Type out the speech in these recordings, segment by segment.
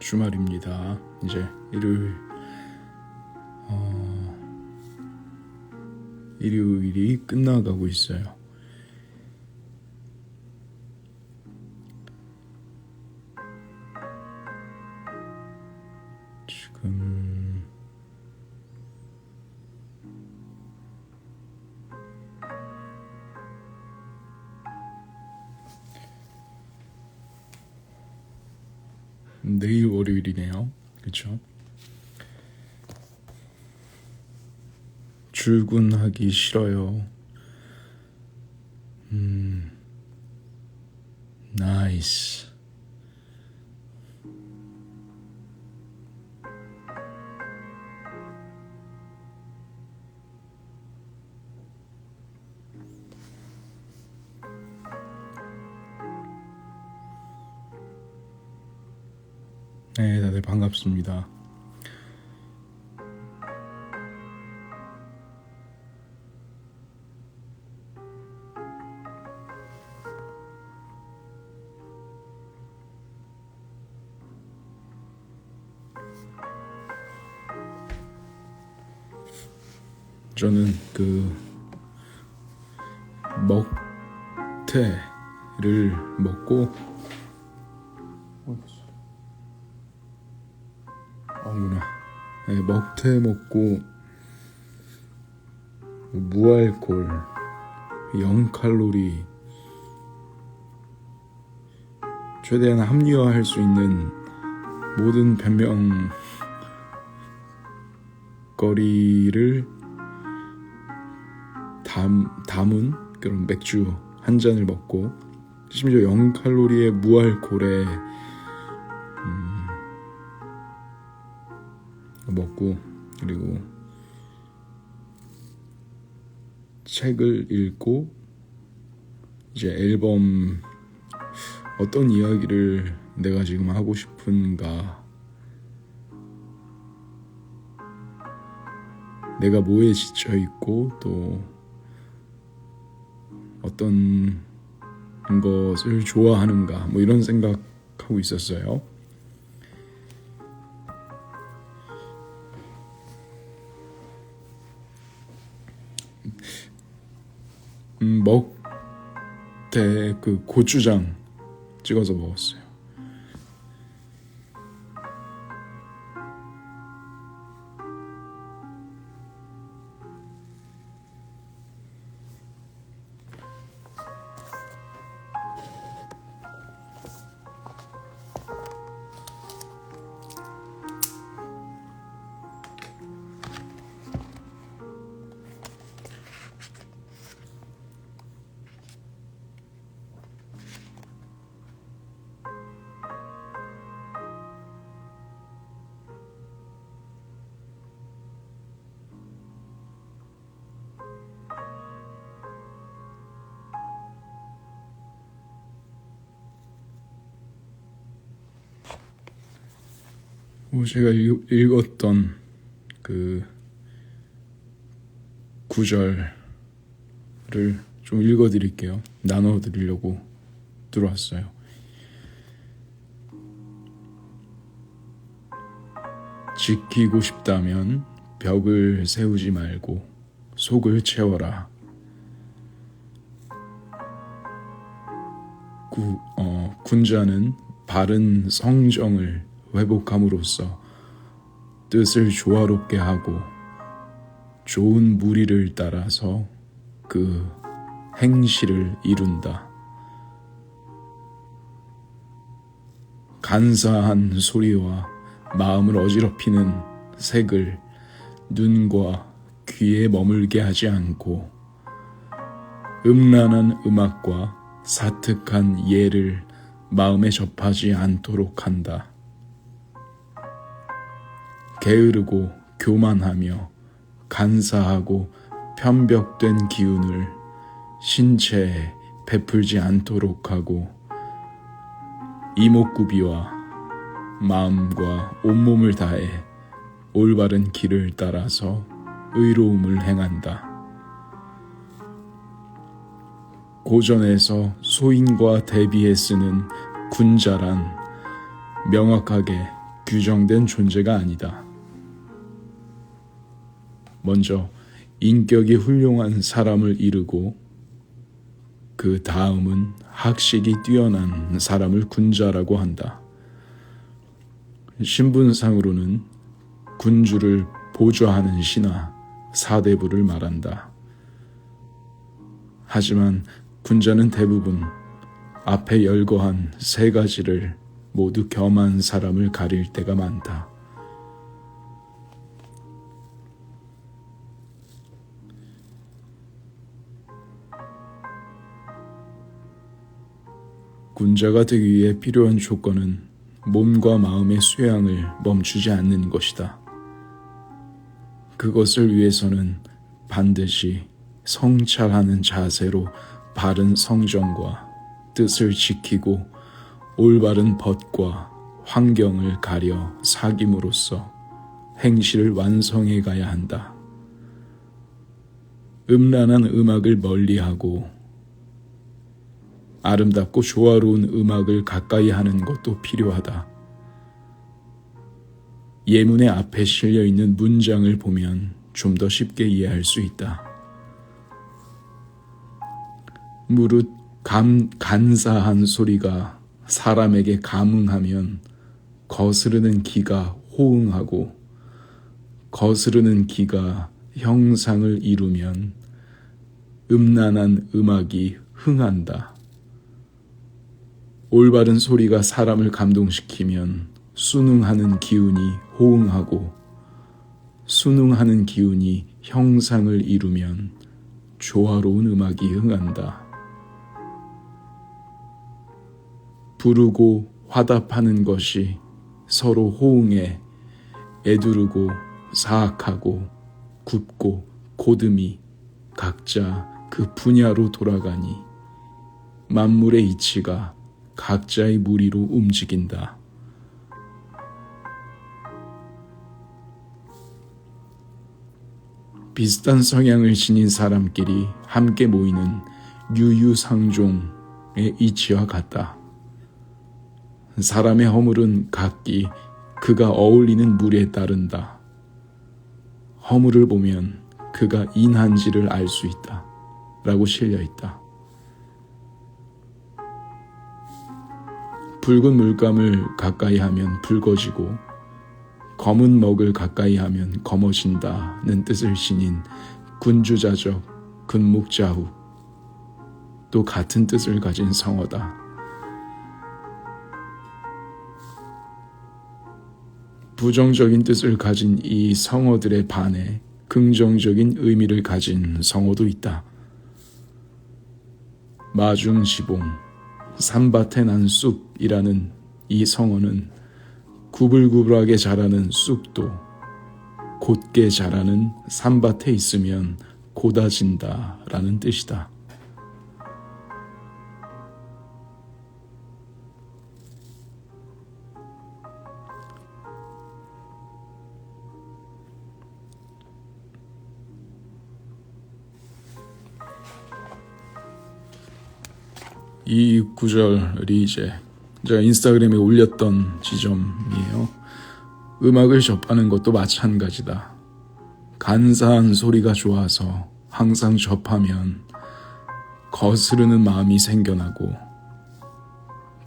주말입니다. 이제 일요일이 끝나가고 있어요. 지금 내일 월요일이네요. 그쵸? 출근하기 싫어요. 나이스. 네, 다들 반갑습니다. 저는 먹태를 먹고 네, 먹태 먹고 무알콜 0칼로리 최대한 합리화할 수 있는 모든 변명거리를 담은 그런 맥주 한 잔을 먹고, 심지어 0칼로리의 무알콜에 먹고, 그리고 책을 읽고 이제 앨범 어떤 이야기를 내가 지금 하고 싶은가, 내가 뭐에 지쳐있고 또 어떤 것을 좋아하는가, 뭐 이런 생각하고 있었어요. 먹태 고추장 찍어서 먹었어요. 제가 읽었던 구절을 좀 읽어드릴게요. 나눠드리려고 들어왔어요. 지키고 싶다면 벽을 세우지 말고 속을 채워라. 군자는 바른 성정을 회복함으로써 뜻을 조화롭게 하고 좋은 무리를 따라서 그 행실을 이룬다. 간사한 소리와 마음을 어지럽히는 색을 눈과 귀에 머물게 하지 않고 음란한 음악과 사특한 예를 마음에 접하지 않도록 한다. 게으르고 교만하며 간사하고 편벽된 기운을 신체에 베풀지 않도록 하고 이목구비와 마음과 온몸을 다해 올바른 길을 따라서 의로움을 행한다. 고전에서 소인과 대비해 쓰는 군자란 명확하게 규정된 존재가 아니다. 먼저 인격이 훌륭한 사람을 이루고 그 다음은 학식이 뛰어난 사람을 군자라고 한다. 신분상으로는 군주를 보좌하는 신하 사대부를 말한다. 하지만 군자는 대부분 앞에 열거한 세 가지를 모두 겸한 사람을 가릴 때가 많다. 군자가 되기 위해 필요한 조건은 몸과 마음의 수양을 멈추지 않는 것이다. 그것을 위해서는 반드시 성찰하는 자세로 바른 성정과 뜻을 지키고 올바른 법과 환경을 가려 사귐으로써 행실을 완성해 가야 한다. 음란한 음악을 멀리하고 아름답고 조화로운 음악을 가까이 하는 것도 필요하다. 예문의 앞에 실려 있는 문장을 보면 좀 더 쉽게 이해할 수 있다. 무릇 간사한 소리가 사람에게 감응하면 거스르는 기가 호응하고 거스르는 기가 형상을 이루면 음란한 음악이 흥한다. 올바른 소리가 사람을 감동시키면 순응하는 기운이 호응하고 순응하는 기운이 형상을 이루면 조화로운 음악이 흥한다. 부르고 화답하는 것이 서로 호응해 애두르고 사악하고 굽고 고듬이 각자 그 분야로 돌아가니 만물의 이치가 각자의 무리로 움직인다. 비슷한 성향을 지닌 사람끼리 함께 모이는 유유상종의 이치와 같다. 사람의 허물은 각기 그가 어울리는 무리에 따른다. 허물을 보면 그가 인한지를 알 수 있다. 라고 실려 있다. 붉은 물감을 가까이 하면 붉어지고 검은 먹을 가까이 하면 검어진다는 뜻을 지닌 군주자적 근묵자후 또 같은 뜻을 가진 성어다. 부정적인 뜻을 가진 이 성어들에 반해 긍정적인 의미를 가진 성어도 있다. 마중지봉, 산밭에 난 쑥이라는 이 성어는 구불구불하게 자라는 쑥도 곧게 자라는 산밭에 있으면 고다진다 라는 뜻이다. 이 구절이 이제 제가 인스타그램에 올렸던 지점이에요. 음악을 접하는 것도 마찬가지다. 간사한 소리가 좋아서 항상 접하면 거스르는 마음이 생겨나고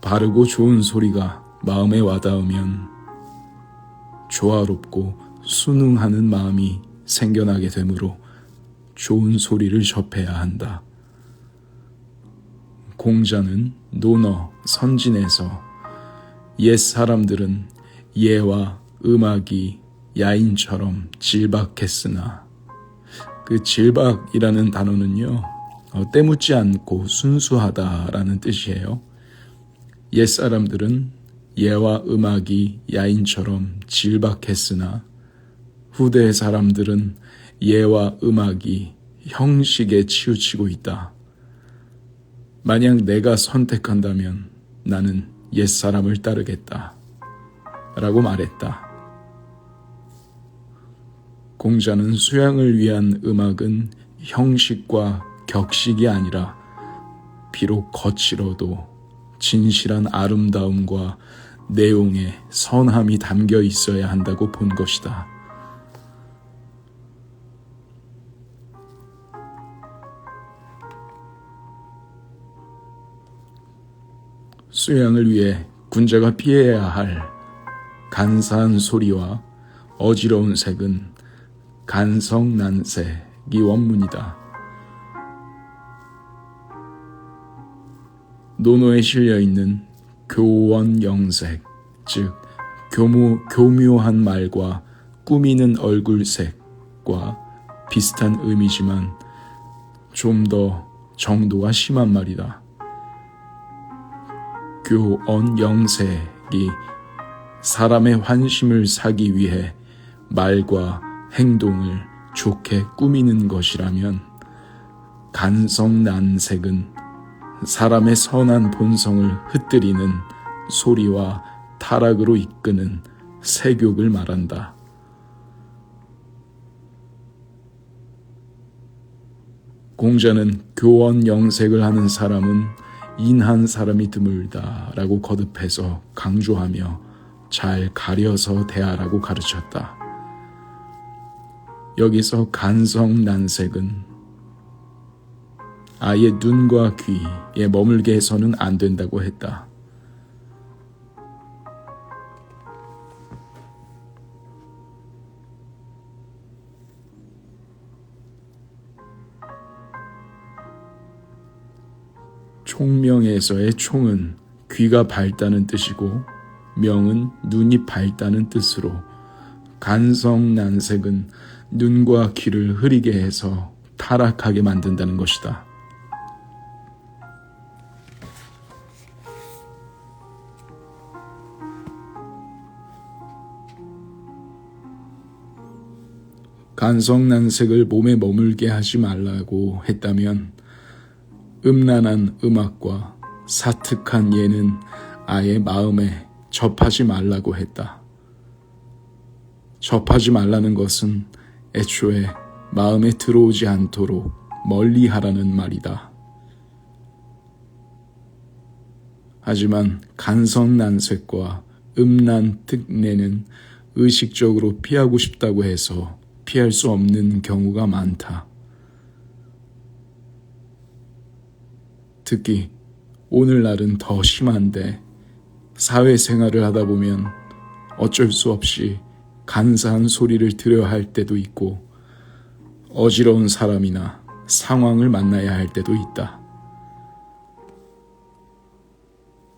바르고 좋은 소리가 마음에 와닿으면 조화롭고 순응하는 마음이 생겨나게 되므로 좋은 소리를 접해야 한다. 공자는 논어 선진에서 옛 사람들은 예와 음악이 야인처럼 질박했으나 그 질박이라는 단어는요 때묻지 않고 순수하다라는 뜻이에요. 옛 사람들은 예와 음악이 야인처럼 질박했으나 후대 사람들은 예와 음악이 형식에 치우치고 있다. 만약 내가 선택한다면 나는 옛사람을 따르겠다 라고 말했다. 공자는 수양을 위한 음악은 형식과 격식이 아니라 비록 거칠어도 진실한 아름다움과 내용에 선함이 담겨 있어야 한다고 본 것이다. 수양을 위해 군자가 피해야 할 간사한 소리와 어지러운 색은 간성난색이 원문이다. 논어에 실려있는 교원영색, 즉 교묘한 말과 꾸미는 얼굴색과 비슷한 의미지만 좀 더 정도가 심한 말이다. 교언영색이 사람의 환심을 사기 위해 말과 행동을 좋게 꾸미는 것이라면 간성난색은 사람의 선한 본성을 흩뜨리는 소리와 타락으로 이끄는 색욕을 말한다. 공자는 교언영색을 하는 사람은 인한 사람이 드물다라고 거듭해서 강조하며 잘 가려서 대하라고 가르쳤다. 여기서 간성난색은 아예 눈과 귀에 머물게 해서는 안 된다고 했다. 총명에서의 총은 귀가 밝다는 뜻이고 명은 눈이 밝다는 뜻으로 간성난색은 눈과 귀를 흐리게 해서 타락하게 만든다는 것이다. 간성난색을 몸에 머물게 하지 말라고 했다면 음란한 음악과 사특한 예는 아예 마음에 접하지 말라고 했다. 접하지 말라는 것은 애초에 마음에 들어오지 않도록 멀리하라는 말이다. 하지만 간성난색과 음란 특례는 의식적으로 피하고 싶다고 해서 피할 수 없는 경우가 많다. 특히 오늘날은 더 심한데 사회생활을 하다 보면 어쩔 수 없이 간사한 소리를 들어야 할 때도 있고 어지러운 사람이나 상황을 만나야 할 때도 있다.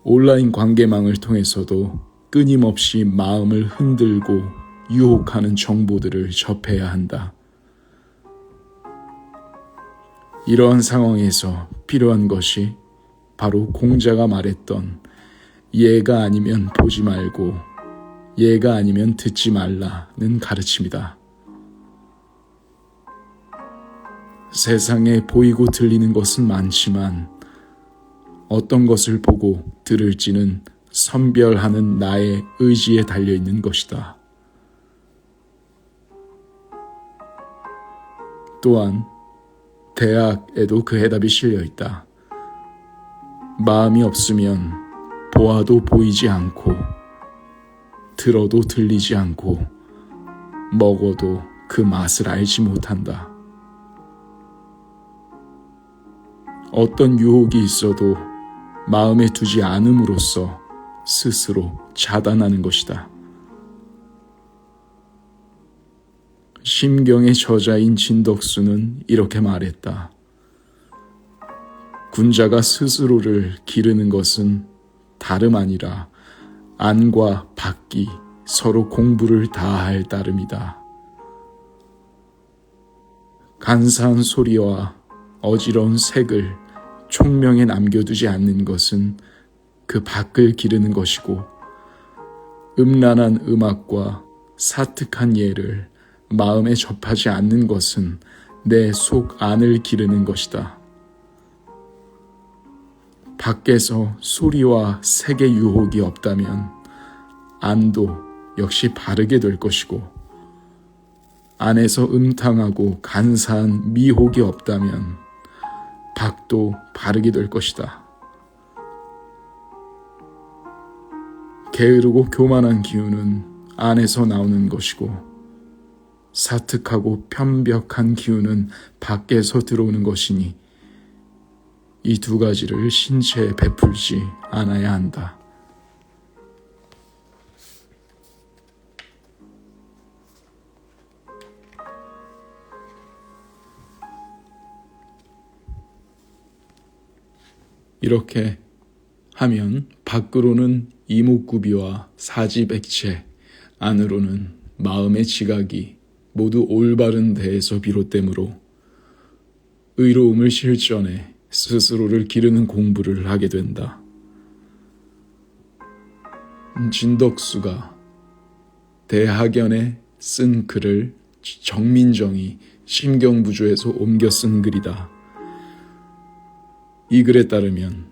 온라인 관계망을 통해서도 끊임없이 마음을 흔들고 유혹하는 정보들을 접해야 한다. 이러한 상황에서 필요한 것이 바로 공자가 말했던 예가 아니면 보지 말고 예가 아니면 듣지 말라는 가르침이다. 세상에 보이고 들리는 것은 많지만 어떤 것을 보고 들을지는 선별하는 나의 의지에 달려있는 것이다. 또한 대학에도 그 해답이 실려있다. 마음이 없으면 보아도 보이지 않고 들어도 들리지 않고 먹어도 그 맛을 알지 못한다. 어떤 유혹이 있어도 마음에 두지 않음으로써 스스로 차단하는 것이다. 심경의 저자인 진덕수는 이렇게 말했다. 군자가 스스로를 기르는 것은 다름 아니라 안과 밖이 서로 공부를 다할 따름이다. 간사한 소리와 어지러운 색을 총명에 남겨두지 않는 것은 그 밖을 기르는 것이고 음란한 음악과 사특한 예를 마음에 접하지 않는 것은 내 속 안을 기르는 것이다. 밖에서 소리와 색의 유혹이 없다면 안도 역시 바르게 될 것이고 안에서 음탕하고 간사한 미혹이 없다면 밖도 바르게 될 것이다. 게으르고 교만한 기운은 안에서 나오는 것이고, 사특하고 편벽한 기운은 밖에서 들어오는 것이니 이 두 가지를 신체에 베풀지 않아야 한다. 이렇게 하면 밖으로는 이목구비와 사지백체, 안으로는 마음의 지각이 모두 올바른 데에서 비롯되므로 의로움을 실전해 스스로를 기르는 공부를 하게 된다. 진덕수가 대학연에 쓴 글을 정민정이 심경부주에서 옮겨 쓴 글이다. 이 글에 따르면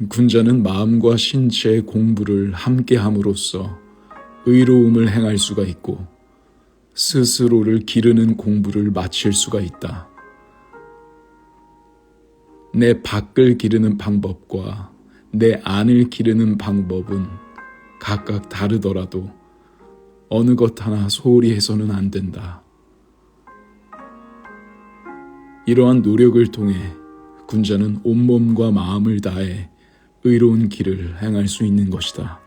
군자는 마음과 신체의 공부를 함께 함으로써 의로움을 행할 수가 있고 스스로를 기르는 공부를 마칠 수가 있다. 내 밖을 기르는 방법과 내 안을 기르는 방법은 각각 다르더라도 어느 것 하나 소홀히 해서는 안 된다. 이러한 노력을 통해 군자는 온몸과 마음을 다해 의로운 길을 행할 수 있는 것이다.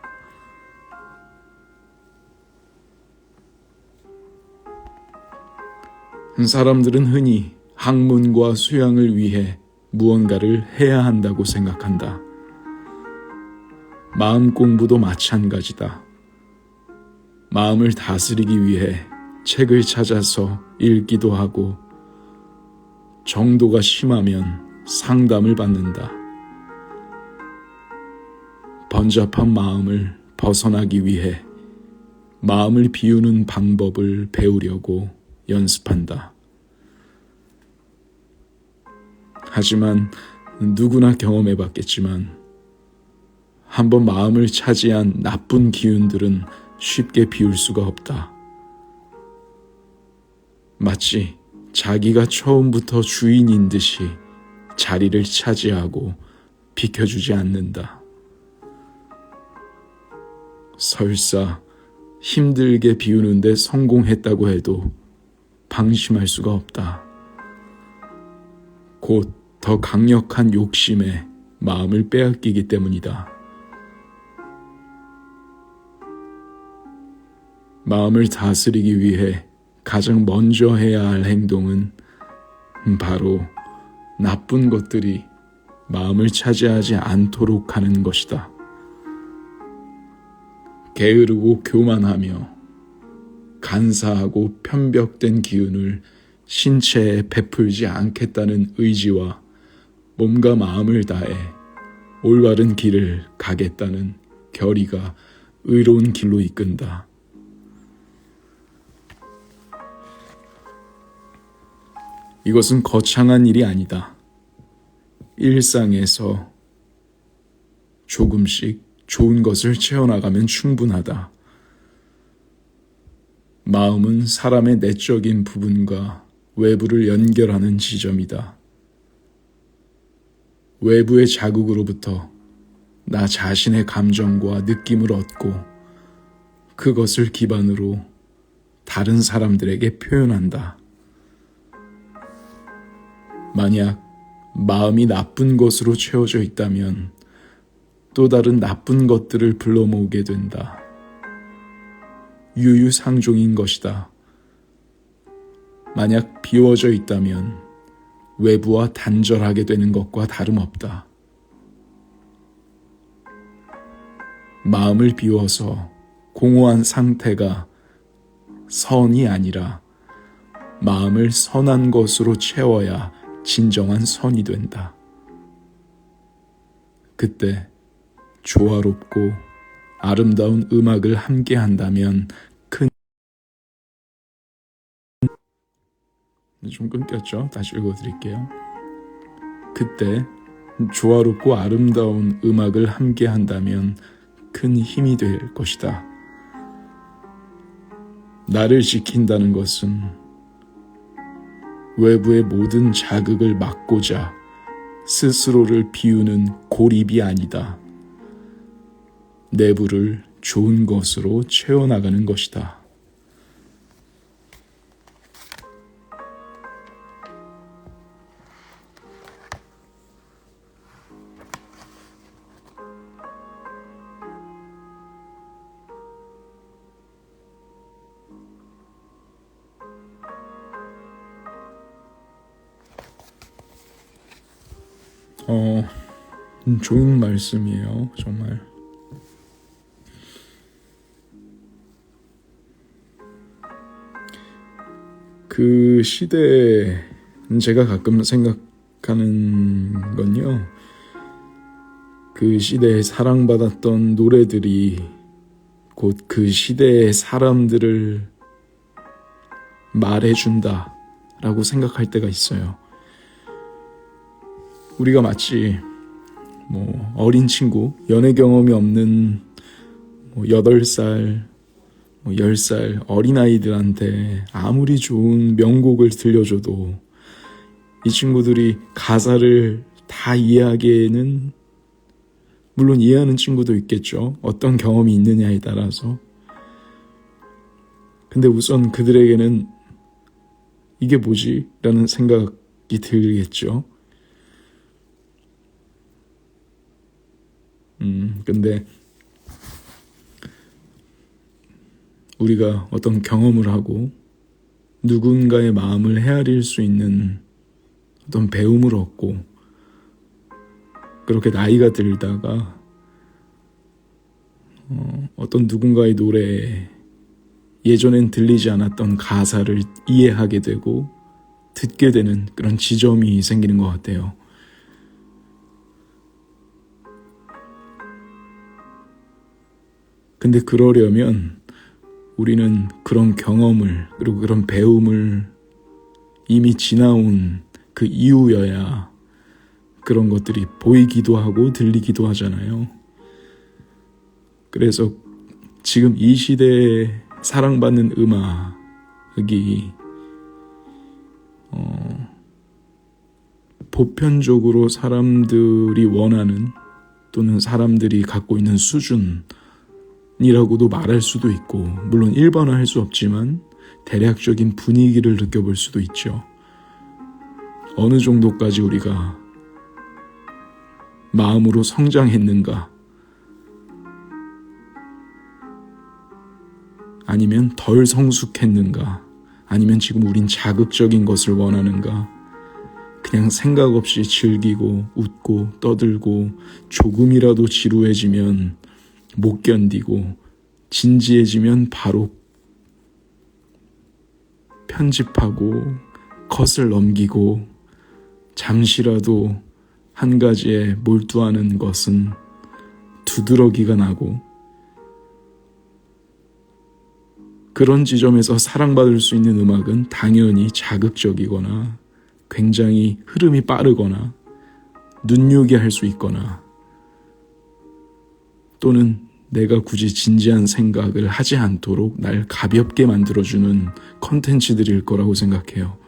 사람들은 흔히 학문과 수양을 위해 무언가를 해야 한다고 생각한다. 마음 공부도 마찬가지다. 마음을 다스리기 위해 책을 찾아서 읽기도 하고 정도가 심하면 상담을 받는다. 번잡한 마음을 벗어나기 위해 마음을 비우는 방법을 배우려고 연습한다. 하지만 누구나 경험해봤겠지만 한번 마음을 차지한 나쁜 기운들은 쉽게 비울 수가 없다. 마치 자기가 처음부터 주인인 듯이 자리를 차지하고 비켜주지 않는다. 설사 힘들게 비우는데 성공했다고 해도 방심할 수가 없다. 곧 더 강력한 욕심에 마음을 빼앗기기 때문이다. 마음을 다스리기 위해 가장 먼저 해야 할 행동은 바로 나쁜 것들이 마음을 차지하지 않도록 하는 것이다. 게으르고 교만하며 간사하고 편벽된 기운을 신체에 베풀지 않겠다는 의지와 몸과 마음을 다해 올바른 길을 가겠다는 결의가 의로운 길로 이끈다. 이것은 거창한 일이 아니다. 일상에서 조금씩 좋은 것을 채워나가면 충분하다. 마음은 사람의 내적인 부분과 외부를 연결하는 지점이다. 외부의 자극으로부터 나 자신의 감정과 느낌을 얻고 그것을 기반으로 다른 사람들에게 표현한다. 만약 마음이 나쁜 것으로 채워져 있다면 또 다른 나쁜 것들을 불러 모으게 된다. 유유상종인 것이다. 만약 비워져 있다면 외부와 단절하게 되는 것과 다름없다. 마음을 비워서 공허한 상태가 선이 아니라 마음을 선한 것으로 채워야 진정한 선이 된다. 그때 조화롭고 아름다운 음악을 함께 한다면 좀 끊겼죠? 다시 읽어드릴게요. 그때 조화롭고 아름다운 음악을 함께 한다면 큰 힘이 될 것이다. 나를 지킨다는 것은 외부의 모든 자극을 막고자 스스로를 비우는 고립이 아니다. 내부를 좋은 것으로 채워나가는 것이다. 좋은 말씀이에요, 정말. 그 시대에 제가 가끔 생각하는 건요, 그 시대에 사랑받았던 노래들이 곧 그 시대의 사람들을 말해준다 라고 생각할 때가 있어요. 우리가 마치 어린 친구, 연애 경험이 없는 8살, 10살 어린아이들한테 아무리 좋은 명곡을 들려줘도 이 친구들이 가사를 다 이해하기에는, 물론 이해하는 친구도 있겠죠. 어떤 경험이 있느냐에 따라서. 근데 우선 그들에게는 이게 뭐지? 라는 생각이 들겠죠. 근데 우리가 어떤 경험을 하고 누군가의 마음을 헤아릴 수 있는 어떤 배움을 얻고 그렇게 나이가 들다가 어떤 누군가의 노래에 예전엔 들리지 않았던 가사를 이해하게 되고 듣게 되는 그런 지점이 생기는 것 같아요. 근데 그러려면 우리는 그런 경험을, 그리고 그런 배움을 이미 지나온 그 이후여야 그런 것들이 보이기도 하고 들리기도 하잖아요. 그래서 지금 이 시대에 사랑받는 음악이 보편적으로 사람들이 원하는, 또는 사람들이 갖고 있는 수준이라고도 말할 수도 있고, 물론 일반화할 수 없지만 대략적인 분위기를 느껴볼 수도 있죠. 어느 정도까지 우리가 마음으로 성장했는가, 아니면 덜 성숙했는가, 아니면 지금 우린 자극적인 것을 원하는가, 그냥 생각 없이 즐기고 웃고 떠들고 조금이라도 지루해지면 못 견디고 진지해지면 바로 편집하고 컷을 넘기고 잠시라도 한 가지에 몰두하는 것은 두드러기가 나고, 그런 지점에서 사랑받을 수 있는 음악은 당연히 자극적이거나 굉장히 흐름이 빠르거나 눈요기 할 수 있거나, 또는 내가 굳이 진지한 생각을 하지 않도록 날 가볍게 만들어주는 컨텐츠들일 거라고 생각해요.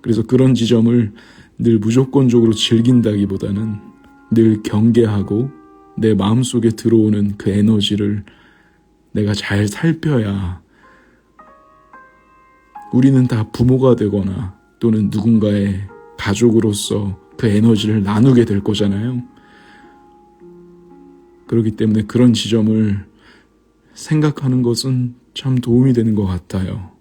그래서 그런 지점을 늘 무조건적으로 즐긴다기보다는 늘 경계하고 내 마음속에 들어오는 그 에너지를 내가 잘 살펴야, 우리는 다 부모가 되거나 또는 누군가의 가족으로서 그 에너지를 나누게 될 거잖아요. 그렇기 때문에 그런 지점을 생각하는 것은 참 도움이 되는 것 같아요.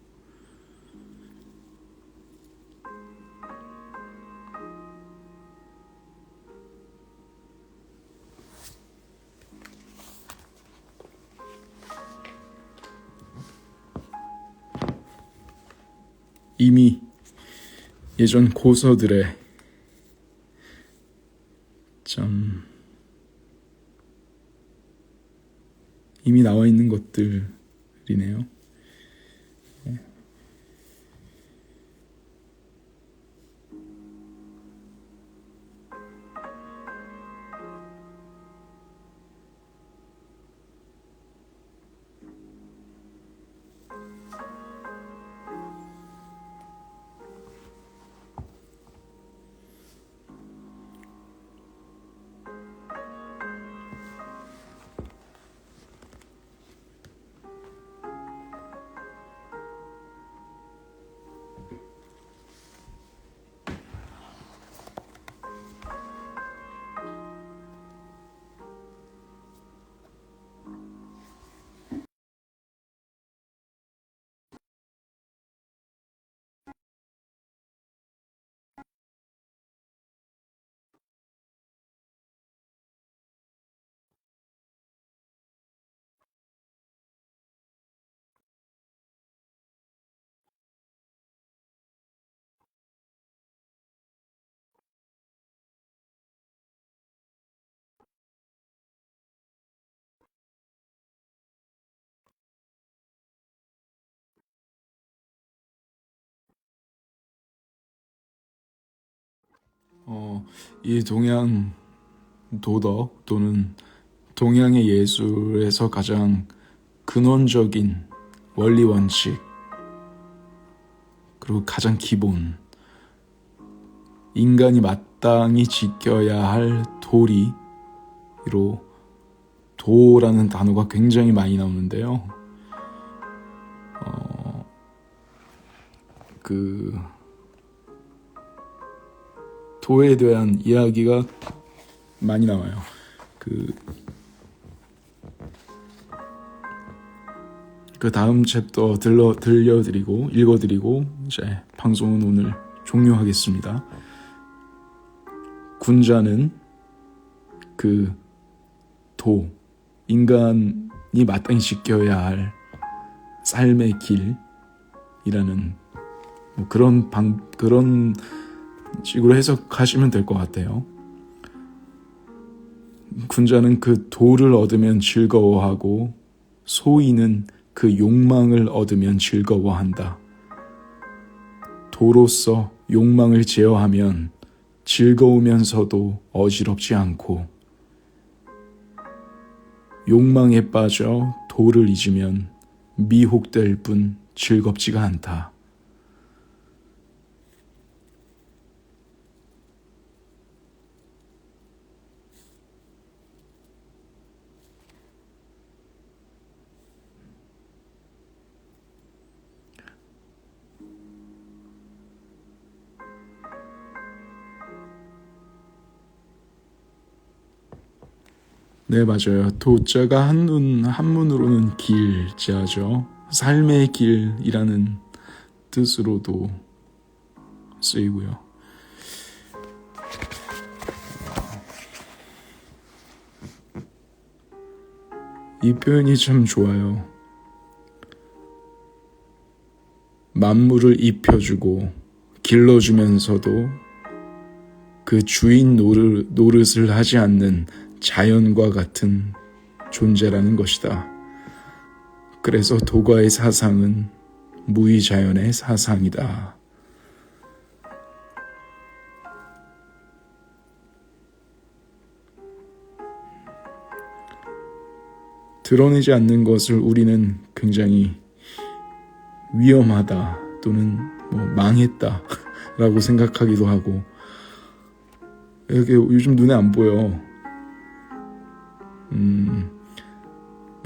이미 예전 고서들에 이미 나와 있는 것들이네요. 이 동양 도덕 또는 동양의 예술에서 가장 근원적인 원리 원칙 그리고 가장 기본 인간이 마땅히 지켜야 할 도리로 도라는 단어가 굉장히 많이 나오는데요. 그 도에 대한 이야기가 많이 나와요. 그 다음 챕터 들려드리고 읽어드리고 이제 방송은 오늘 종료하겠습니다. 군자는 그 도, 인간이 마땅히 지켜야 할 삶의 길이라는 뭐 그런 식으로 해석하시면 될 것 같아요. 군자는 그 도를 얻으면 즐거워하고 소인은 그 욕망을 얻으면 즐거워한다. 도로서 욕망을 제어하면 즐거우면서도 어지럽지 않고 욕망에 빠져 도를 잊으면 미혹될 뿐 즐겁지가 않다. 네, 맞아요. 도자가 한문으로는 길자죠. 삶의 길이라는 뜻으로도 쓰이고요. 이 표현이 참 좋아요. 만물을 입혀주고 길러주면서도 그 주인 노릇을 하지 않는 자연과 같은 존재라는 것이다. 그래서 도가의 사상은 무의자연의 사상이다. 드러내지 않는 것을 우리는 굉장히 위험하다 또는 망했다 라고 생각하기도 하고 이게 요즘 눈에 안 보여.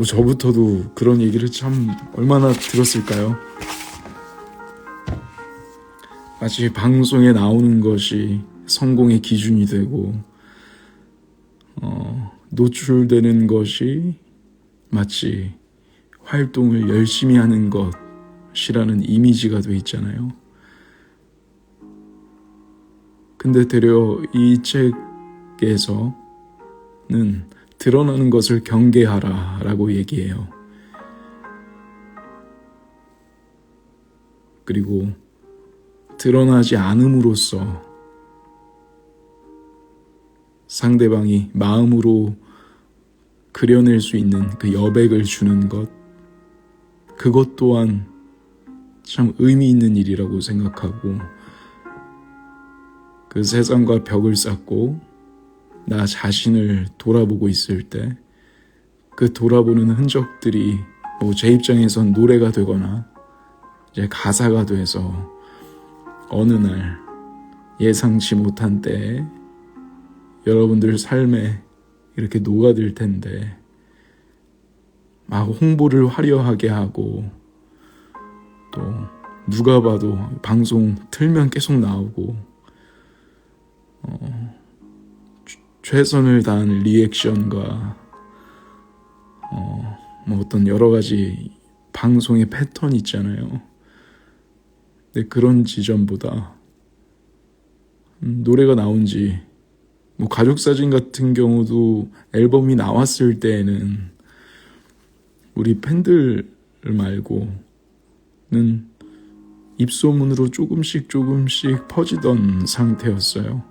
저부터도 그런 얘기를 참 얼마나 들었을까요? 마치 방송에 나오는 것이 성공의 기준이 되고 노출되는 것이 마치 활동을 열심히 하는 것이라는 이미지가 돼 있잖아요. 근데 되려 이 책에서는 드러나는 것을 경계하라 라고 얘기해요. 그리고 드러나지 않음으로써 상대방이 마음으로 그려낼 수 있는 그 여백을 주는 것, 그것 또한 참 의미 있는 일이라고 생각하고 그 세상과 벽을 쌓고 나 자신을 돌아보고 있을 때 그 돌아보는 흔적들이 제 입장에선 노래가 되거나 이제 가사가 돼서 어느 날 예상치 못한 때에 여러분들 삶에 이렇게 녹아들 텐데 막 홍보를 화려하게 하고 또 누가 봐도 방송 틀면 계속 나오고 최선을 다한 리액션과 어떤 여러 가지 방송의 패턴이 있잖아요. 근데 그런 지점보다 노래가 나온 지 가족사진 같은 경우도 앨범이 나왔을 때에는 우리 팬들 말고는 입소문으로 조금씩 퍼지던 상태였어요.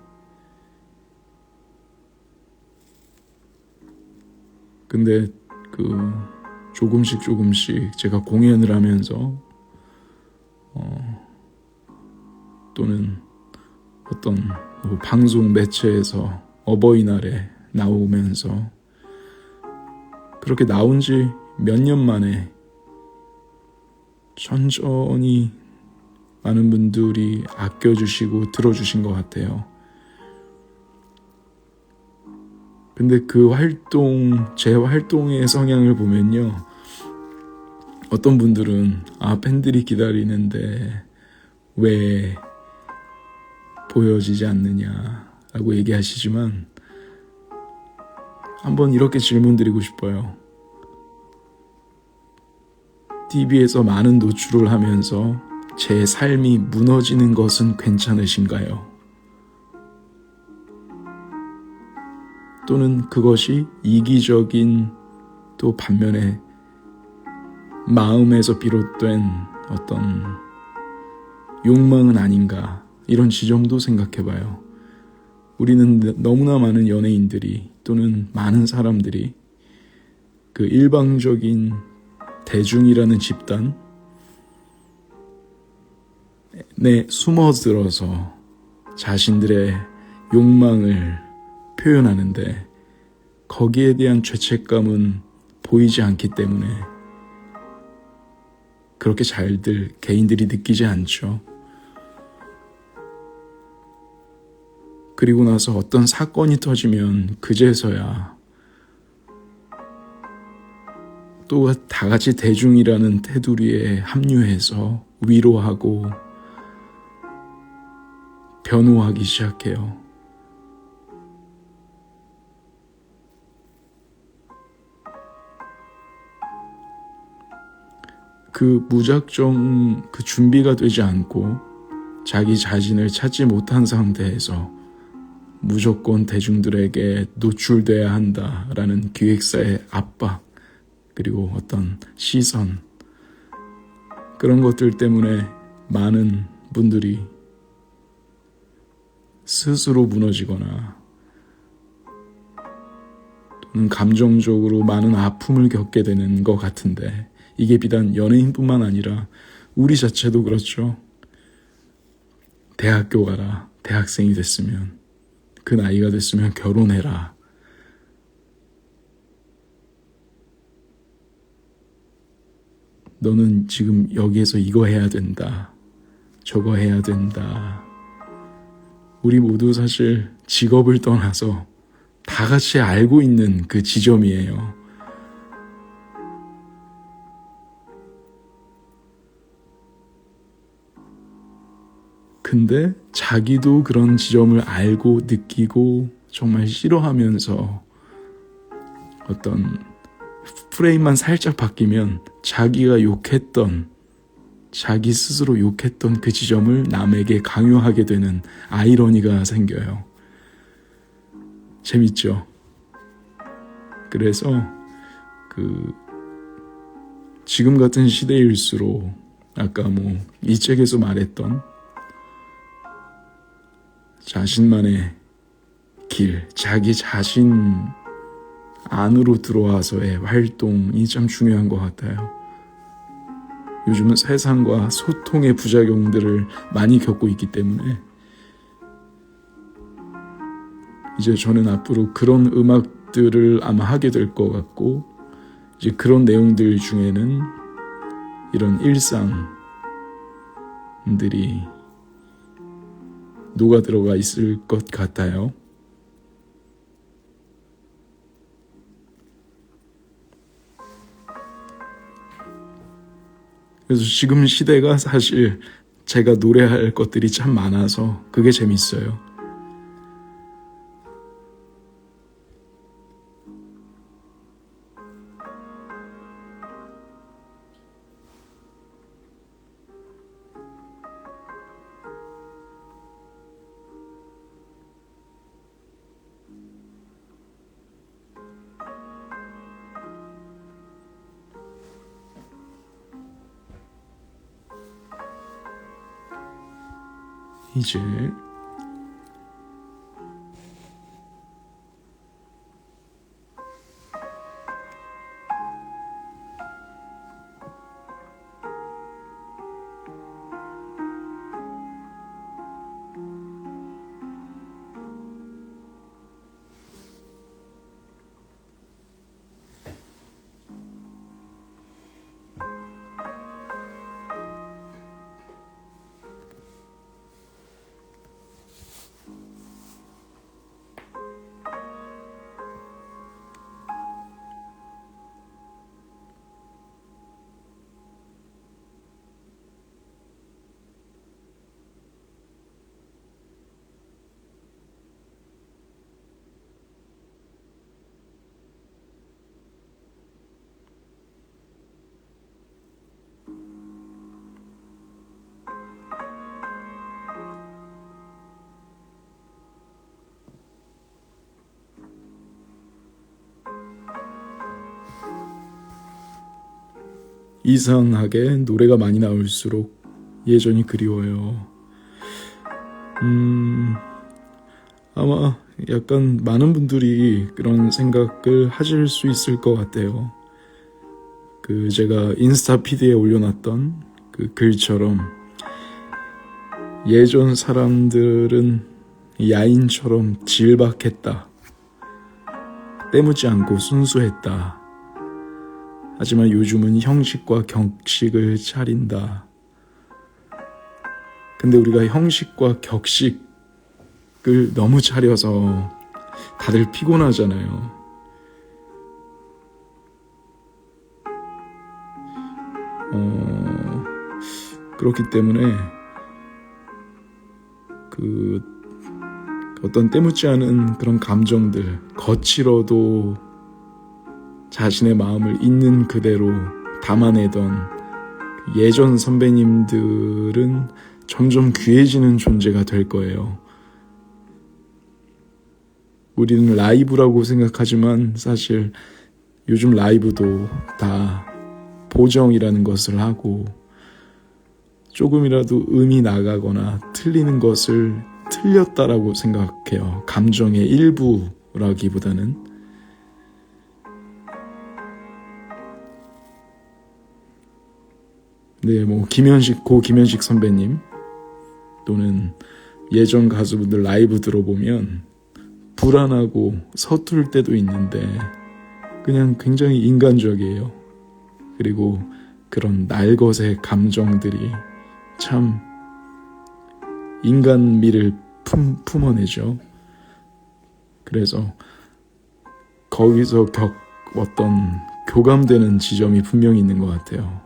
근데 조금씩 제가 공연을 하면서 또는 어떤 또 방송 매체에서 어버이날에 나오면서 그렇게 나온 지 몇 년 만에 천천히 많은 분들이 아껴주시고 들어주신 것 같아요. 근데 그 제 활동의 성향을 보면요, 어떤 분들은 팬들이 기다리는데 왜 보여지지 않느냐라고 얘기하시지만, 한번 이렇게 질문드리고 싶어요. TV에서 많은 노출을 하면서 제 삶이 무너지는 것은 괜찮으신가요? 또는 그것이 이기적인, 또 반면에 마음에서 비롯된 어떤 욕망은 아닌가, 이런 지점도 생각해봐요. 우리는 너무나 많은 연예인들이 또는 많은 사람들이 그 일방적인 대중이라는 집단에 숨어들어서 자신들의 욕망을 표현하는데, 거기에 대한 죄책감은 보이지 않기 때문에 그렇게 잘들 개인들이 느끼지 않죠. 그리고 나서 어떤 사건이 터지면 그제서야 또 다 같이 대중이라는 테두리에 합류해서 위로하고 변호하기 시작해요. 그 무작정 그 준비가 되지 않고 자기 자신을 찾지 못한 상태에서 무조건 대중들에게 노출돼야 한다라는 기획사의 압박, 그리고 어떤 시선, 그런 것들 때문에 많은 분들이 스스로 무너지거나 또는 감정적으로 많은 아픔을 겪게 되는 것 같은데, 이게 비단 연예인뿐만 아니라 우리 자체도 그렇죠. 대학교 가라, 대학생이 됐으면, 그 나이가 됐으면 결혼해라, 너는 지금 여기에서 이거 해야 된다, 저거 해야 된다. 우리 모두 사실 직업을 떠나서 다 같이 알고 있는 그 지점이에요. 근데 자기도 그런 지점을 알고 느끼고 정말 싫어하면서 어떤 프레임만 살짝 바뀌면 자기가 욕했던, 자기 스스로 욕했던 그 지점을 남에게 강요하게 되는 아이러니가 생겨요. 재밌죠? 그래서 지금 같은 시대일수록 아까 이 책에서 말했던 자신만의 길, 자기 자신 안으로 들어와서의 활동이 참 중요한 것 같아요. 요즘은 세상과 소통의 부작용들을 많이 겪고 있기 때문에 이제 저는 앞으로 그런 음악들을 아마 하게 될 것 같고, 이제 그런 내용들 중에는 이런 일상들이 녹아 들어가 있을 것 같아요. 그래서 지금 시대가 사실 제가 노래할 것들이 참 많아서 그게 재밌어요. 이제 이상하게 노래가 많이 나올수록 예전이 그리워요. 아마 약간 많은 분들이 그런 생각을 하실 수 있을 것 같아요. 제가 인스타 피드에 올려놨던 그 글처럼 예전 사람들은 야인처럼 질박했다. 때묻지 않고 순수했다. 하지만 요즘은 형식과 격식을 차린다. 근데 우리가 형식과 격식을 너무 차려서 다들 피곤하잖아요. 그렇기 때문에 어떤 때묻지 않은 그런 감정들, 거칠어도 자신의 마음을 있는 그대로 담아내던 예전 선배님들은 점점 귀해지는 존재가 될 거예요. 우리는 라이브라고 생각하지만 사실 요즘 라이브도 다 보정이라는 것을 하고 조금이라도 음이 나가거나 틀리는 것을 틀렸다라고 생각해요. 감정의 일부라기보다는. 네, 고 김현식 선배님 또는 예전 가수분들 라이브 들어보면 불안하고 서툴 때도 있는데 그냥 굉장히 인간적이에요. 그리고 그런 날것의 감정들이 참 인간미를 품어내죠. 그래서 거기서 어떤 교감되는 지점이 분명히 있는 것 같아요.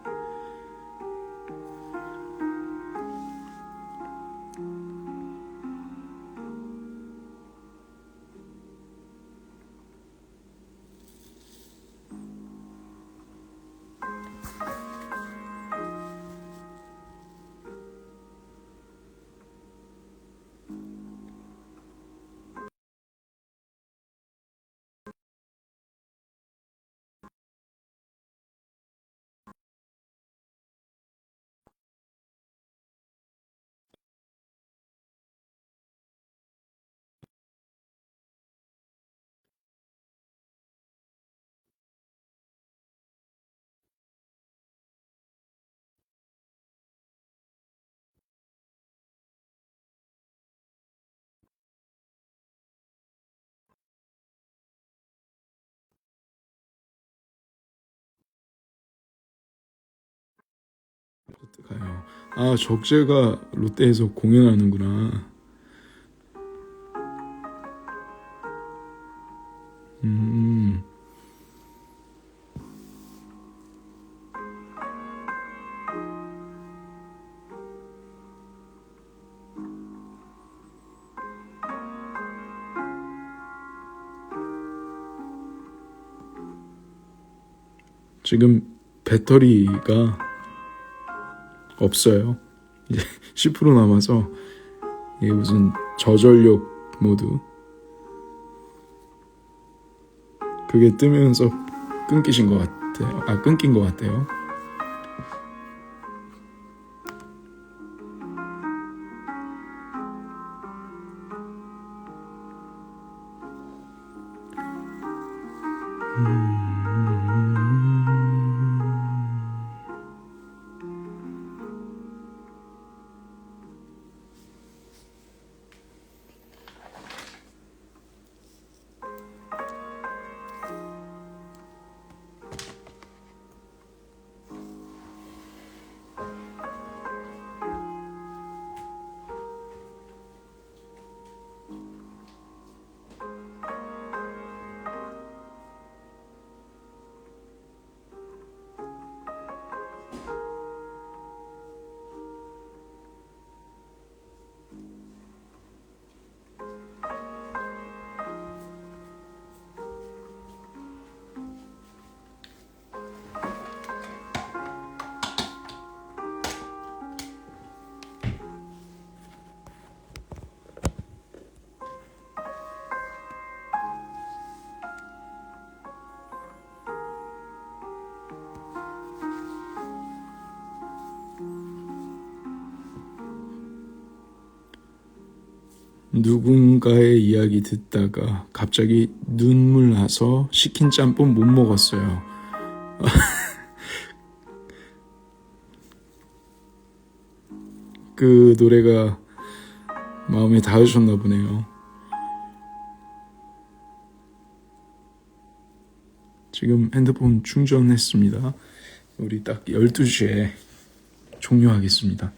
가요. 아, 적재가 롯데에서 공연하는구나. 음, 지금 배터리가 없어요. 이제 10% 남아서 이게 무슨 저전력 모드 그게 뜨면서 끊기신 것 같아요. 끊긴 것 같아요. 누군가의 이야기 듣다가 갑자기 눈물 나서 시킨 짬뽕 못 먹었어요. 그 노래가 마음에 닿으셨나 보네요. 지금 핸드폰 충전했습니다. 우리 딱 12시에 종료하겠습니다.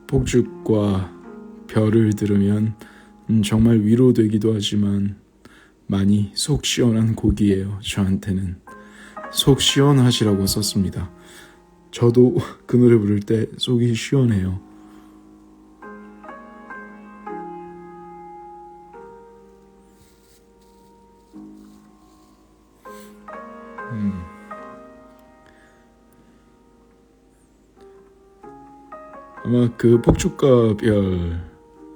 폭죽과 별을 들으면 정말 위로되기도 하지만 많이 속 시원한 곡이에요. 저한테는 속 시원하시라고 썼습니다. 저도 그 노래 부를 때 속이 시원해요. 아마 그 폭죽과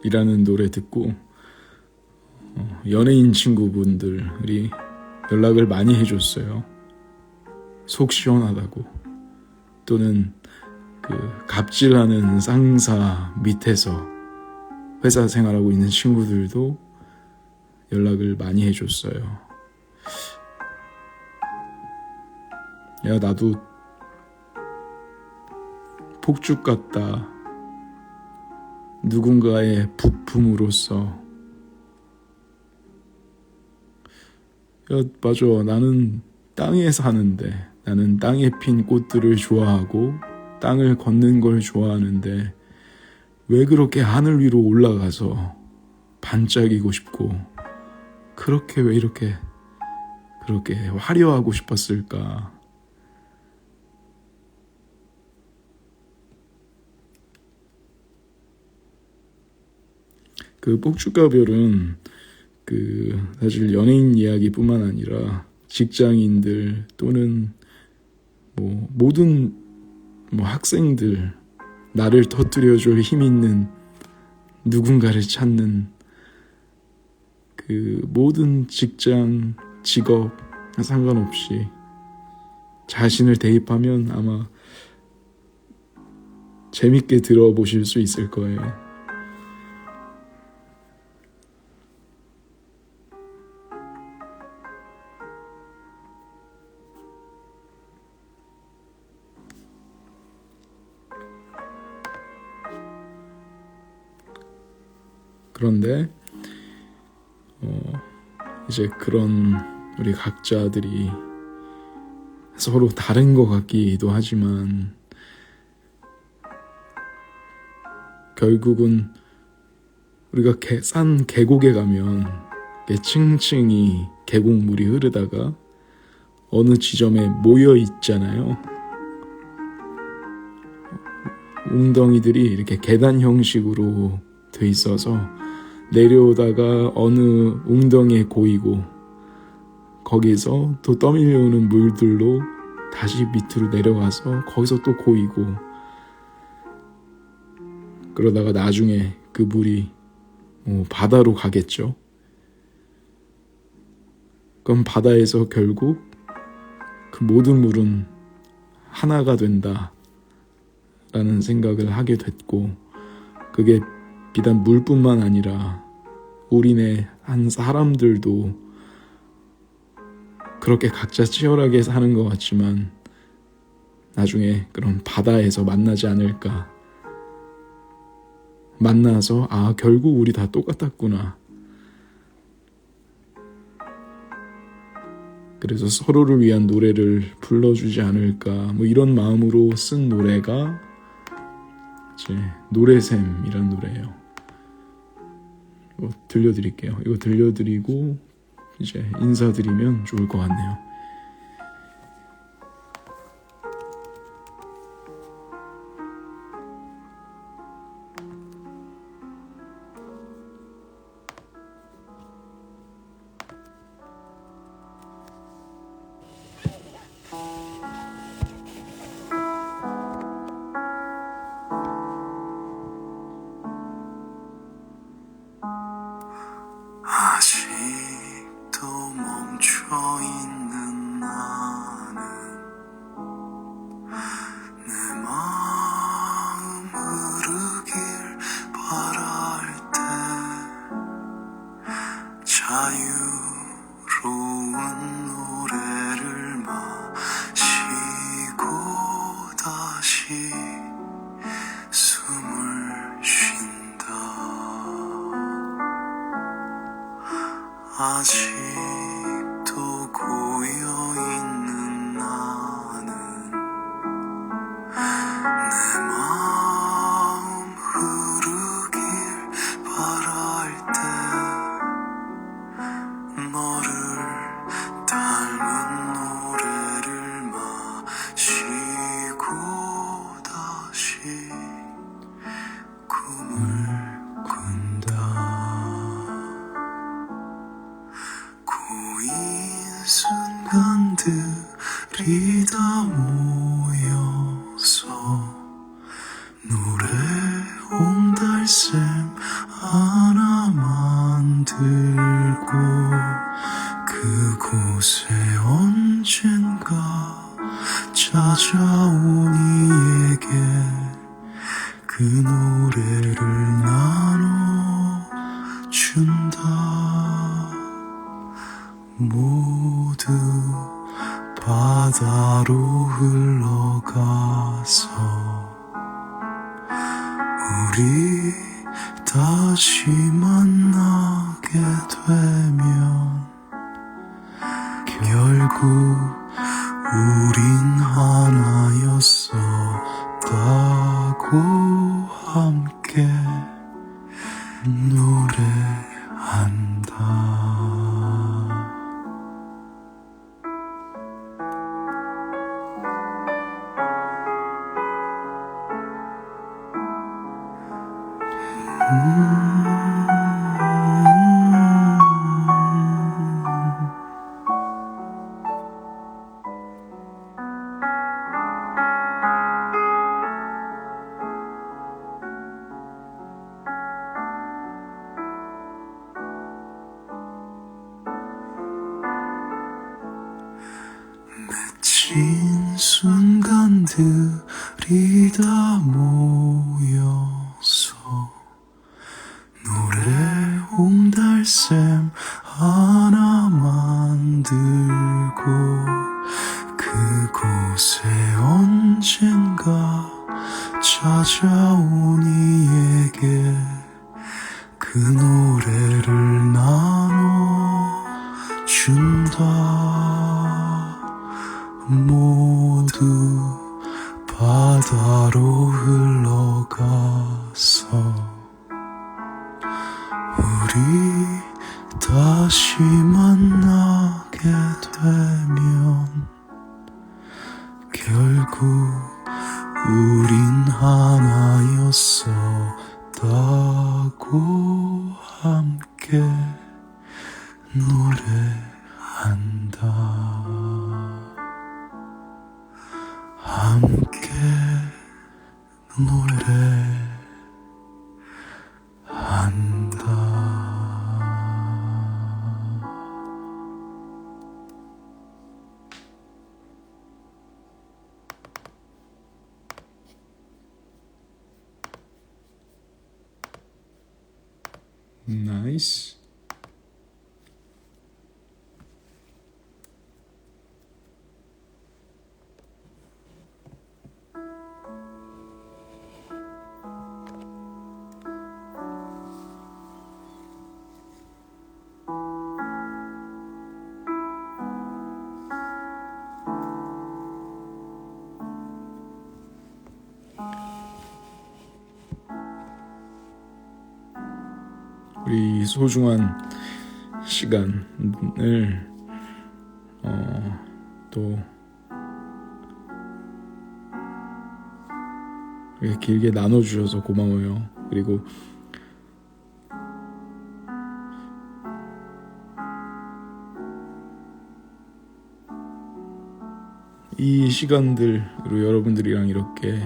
별이라는 노래 듣고 연예인 친구분들이 연락을 많이 해줬어요. 속 시원하다고. 또는 그 갑질하는 상사 밑에서 회사 생활하고 있는 친구들도 연락을 많이 해줬어요. 야, 나도 폭죽 같다. 누군가의 부품으로서. 야, 맞아. 나는 땅에 사는데, 나는 땅에 핀 꽃들을 좋아하고 땅을 걷는 걸 좋아하는데 왜 그렇게 하늘 위로 올라가서 반짝이고 싶고 그렇게 왜 이렇게 그렇게 화려하고 싶었을까? 그 폭죽과 별은 사실 연예인 이야기뿐만 아니라 직장인들 또는 모든 학생들, 나를 터뜨려줄 힘 있는 누군가를 찾는 그 모든 직장, 직업 상관없이 자신을 대입하면 아마 재밌게 들어보실 수 있을 거예요. 그런데 이제 그런 우리 각자들이 서로 다른 것 같기도 하지만 결국은 우리가 산 계곡에 가면 층층이 계곡물이 흐르다가 어느 지점에 모여 있잖아요. 웅덩이들이 이렇게 계단 형식으로 돼 있어서 내려오다가 어느 웅덩이에 고이고 거기서 또 떠밀려오는 물들로 다시 밑으로 내려가서 거기서 또 고이고 그러다가 나중에 그 물이 바다로 가겠죠. 그럼 바다에서 결국 그 모든 물은 하나가 된다 라는 생각을 하게 됐고, 그게 비단 물뿐만 아니라 우리네 한 사람들도 그렇게 각자 치열하게 사는 것 같지만 나중에 그런 바다에서 만나지 않을까. 만나서 결국 우리 다 똑같았구나. 그래서 서로를 위한 노래를 불러주지 않을까. 뭐 이런 마음으로 쓴 노래가 이제 노래샘이란 노래예요. 이거 들려드릴게요. 이거 들려드리고 이제 인사드리면 좋을 것 같네요. 아직도 멈춰있는 나는 내 마음 흐르길 바랄 때 자유로운 노래를 마시고 다시 숨을 쉰다. 아직도 고여있는 나는 내 마음 흐르길 바랄 때 너를 닮은 노래를 마시고 다시 꿈을 꾼다. 고인 순간들이 다 모여서 노래 옹달샘 하나 만들고 그곳에 언젠가 찾아온 이에게 그 노래를 나눠준다. 모두 바다로 흘러가서 우리 다시 만나게 되면 결국 우린 하나였었다고 함께 노래한다. 맺힌 순간들이 다 모여서 노래 옹달샘 하나 만들고 그곳에 언젠가 찾아온 이에게 그 노래를 나눠준다. 모두 바다로 흘러가서 우리 다시 만나게 되면 결국 우린 하나였었다고 함께 노래한다. 함께 노래한다. 나이스. 우리 소중한 시간을 또 이렇게 길게 나눠주셔서 고마워요. 그리고 이 시간들로 여러분들이랑 이렇게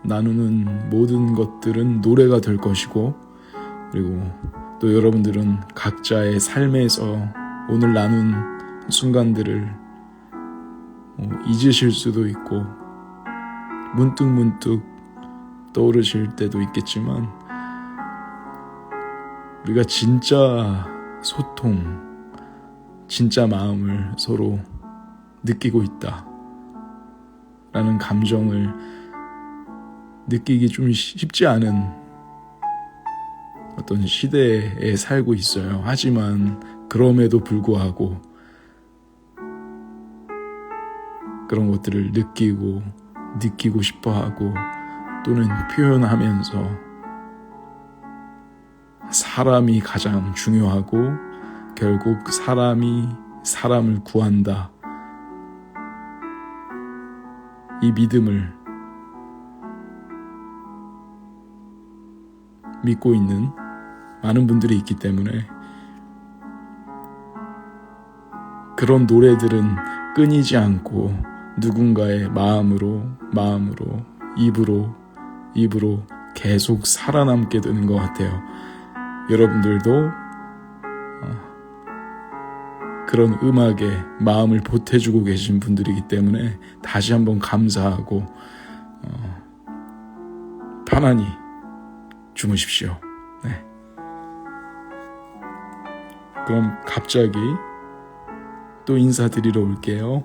나누는 모든 것들은 노래가 될 것이고, 그리고 또 여러분들은 각자의 삶에서 오늘 나눈 순간들을 잊으실 수도 있고 문득문득 떠오르실 때도 있겠지만, 우리가 진짜 소통, 진짜 마음을 서로 느끼고 있다 라는 감정을 느끼기 좀 쉽지 않은 어떤 시대에 살고 있어요. 하지만 그럼에도 불구하고 그런 것들을 느끼고 싶어하고 또는 표현하면서 사람이 가장 중요하고 결국 사람이 사람을 구한다, 이 믿음을 믿고 있는 많은 분들이 있기 때문에 그런 노래들은 끊이지 않고 누군가의 마음으로 입으로 계속 살아남게 되는 것 같아요. 여러분들도 그런 음악에 마음을 보태주고 계신 분들이기 때문에 다시 한번 감사하고 편안히 주무십시오. 네. 그럼 갑자기 또 인사드리러 올게요.